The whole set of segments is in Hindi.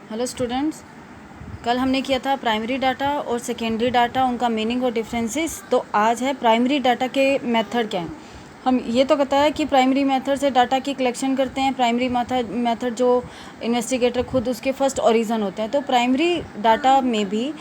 हेलो स्टूडेंट्स, कल हमने किया था प्राइमरी डाटा और सेकेंडरी डाटा, उनका मीनिंग और डिफरेंसेस। तो आज है प्राइमरी डाटा के मेथड क्या हैं। हम ये तो कहता है कि प्राइमरी मेथड से डाटा की कलेक्शन करते हैं। प्राइमरी मेथड जो इन्वेस्टिगेटर खुद उसके फर्स्ट ओरिजिन होते हैं। तो प्राइमरी डाटा में भी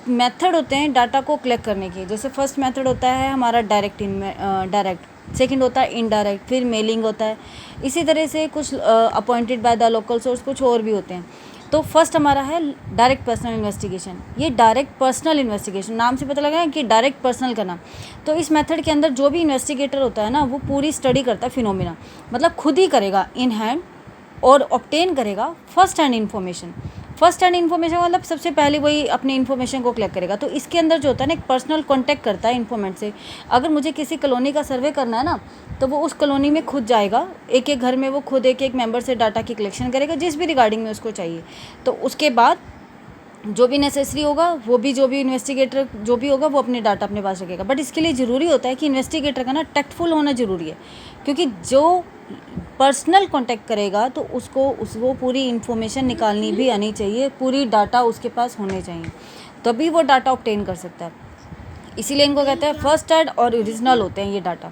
मेथड होते हैं डाटा को कलेक्ट करने के। जैसे फर्स्ट मेथड होता है हमारा डायरेक्ट, सेकंड होता है इनडायरेक्ट, फिर मेलिंग होता है। इसी तरह से कुछ appointed by the local source, कुछ और भी होते हैं। तो फर्स्ट हमारा है डायरेक्ट पर्सनल इन्वेस्टिगेशन। ये डायरेक्ट पर्सनल इन्वेस्टिगेशन, नाम से पता लगा है कि डायरेक्ट पर्सनल का नाम। तो इस मेथड के अंदर जो भी इन्वेस्टिगेटर होता है ना, वो पूरी स्टडी करता है फिनोमिना, मतलब खुद ही करेगा इन हैंड और ऑब्टेन करेगा first hand information. First hand information मतलब सबसे पहले वही अपनी इन्फॉर्मेशन को कलेक्ट करेगा। तो इसके अंदर जो होता है ना, एक पर्सनल कॉन्टैक्ट करता है इन्फॉर्मेंट से। अगर मुझे किसी कॉलोनी का सर्वे करना है ना, तो वो उस कॉलोनी में खुद जाएगा, एक एक घर में वो खुद एक एक मेंबर से डाटा की कलेक्शन करेगा जिस भी रिगार्डिंग में उसको चाहिए। तो उसके बाद जो भी नेसेसरी होगा, वो भी जो भी इन्वेस्टिगेटर जो भी होगा वो अपने डाटा अपने पास रखेगा। बट इसके लिए ज़रूरी होता है कि इन्वेस्टिगेटर का ना टैक्टफुल होना ज़रूरी है, क्योंकि जो पर्सनल कांटेक्ट करेगा तो उसको पूरी इन्फॉर्मेशन निकालनी भी आनी चाहिए, पूरी डाटा उसके पास होने चाहिए, तभी वो डाटा ऑब्टेन कर सकता है। इसीलिए इनको कहते हैं फर्स्ट हैंड और ओरिजिनल होते हैं ये डाटा।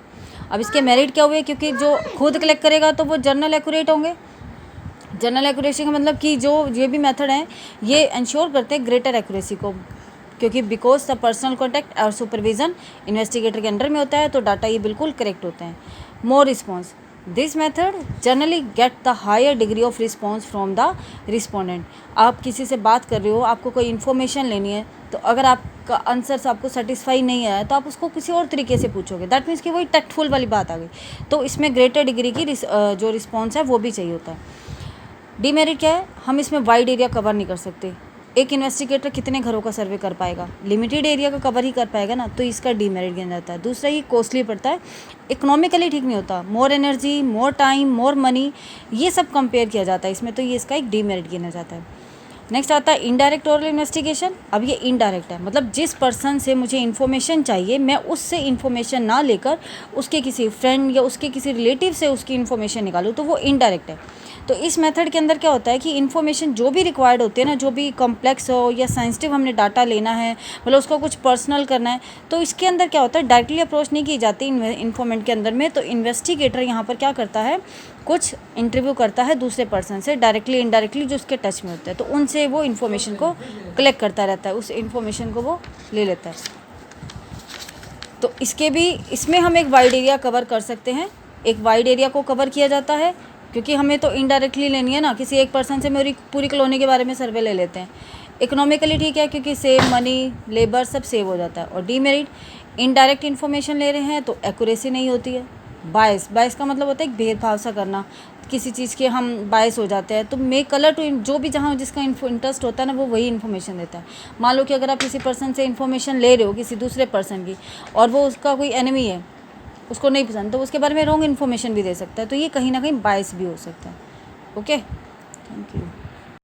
अब इसके मेरिट क्या हुए, क्योंकि जो खुद कलेक्ट करेगा तो वो जर्नल एक्यूरेट होंगे। जर्नल एक्यूरेसी का मतलब कि जो ये भी मेथड हैं ये इंश्योर करते हैं ग्रेटर एक्यूरेसी को, क्योंकि बिकॉज द पर्सनल कॉन्टैक्ट और सुपरविजन इन्वेस्टिगेटर के अंडर में होता है, तो डाटा ये बिल्कुल करेक्ट होते हैं। More response, this method generally get the higher degree of response from the respondent. आप किसी से बात कर रहे हो, आपको कोई इन्फॉर्मेशन लेनी है, तो अगर आपका आंसर आपको सेटिस्फाई नहीं आया तो आप उसको किसी और तरीके से पूछोगे। दैट मीन्स कि वही टैक्टफुल वाली बात आ गई। तो इसमें ग्रेटर डिग्री की जो रिस्पॉन्स है वो भी चाहिए होता है। डीमेरिट क्या है, हम इसमें वाइड एरिया कवर नहीं कर सकते। एक इन्वेस्टिगेटर कितने घरों का सर्वे कर पाएगा, लिमिटेड एरिया का कवर ही कर पाएगा ना, तो इसका डीमेरिट गिना जाता है। दूसरा, ये कॉस्टली पड़ता है, इकोनॉमिकली ठीक नहीं होता, more energy, more time, more money, ये सब कंपेयर किया जाता है इसमें, तो ये इसका एक डीमेरिट गिना जाता है। नेक्स्ट आता है इनडायरेक्ट ओरल इन्वेस्टिगेशन। अब ये इनडायरेक्ट है, मतलब जिस पर्सन से मुझे इन्फॉर्मेशन चाहिए मैं उससे इन्फॉर्मेशन ना लेकर उसके किसी फ्रेंड या उसके किसी रिलेटिव से उसकी इन्फॉर्मेशन निकालूँ, तो वो इनडायरेक्ट है। तो इस मेथड के अंदर क्या होता है कि इन्फॉर्मेशन जो भी रिक्वायर्ड होती है ना, जो भी कॉम्प्लेक्स हो या सेंसिटिव हमने डाटा लेना है, मतलब उसको कुछ पर्सनल करना है, तो इसके अंदर क्या होता है डायरेक्टली अप्रोच नहीं की जाती इन्फॉर्मेंट के अंदर में। तो इन्वेस्टिगेटर यहाँ पर क्या करता है, कुछ इंटरव्यू करता है दूसरे पर्सन से, डायरेक्टली इनडायरेक्टली जो उसके टच में होता है, तो उनसे वो इन्फॉर्मेशन को कलेक्ट करता रहता है, उस इन्फॉर्मेशन को वो ले लेता है। तो इसमें हम एक वाइड एरिया कवर कर सकते हैं। एक वाइड एरिया को कवर किया जाता है क्योंकि हमें तो इनडायरेक्टली लेनी है ना, किसी एक पर्सन से मेरी पूरी कॉलोनी के बारे में सर्वे ले लेते हैं। इकोनॉमिकली ठीक है क्योंकि सेव मनी, लेबर सब सेव हो जाता है। और डीमेरिट, इनडायरेक्ट इन्फॉर्मेशन ले रहे हैं तो एक्यूरेसी नहीं होती है। बायस का मतलब होता है एक भेदभाव सा करना, किसी चीज़ के हम बायस हो जाते हैं। तो मेक कलर टू, जो भी जहाँ जिसका इंटरेस्ट होता है ना, वो वही इन्फॉर्मेशन देता है। मान लो कि अगर आप किसी पर्सन से इन्फॉर्मेशन ले रहे हो, किसी दूसरे पर्सन की, और वो उसका कोई एनिमी है, उसको नहीं पसंद, तो उसके बारे में रॉन्ग इन्फॉर्मेशन भी दे सकता है, तो ये कहीं ना कहीं बायस भी हो सकता है। Okay, thank you.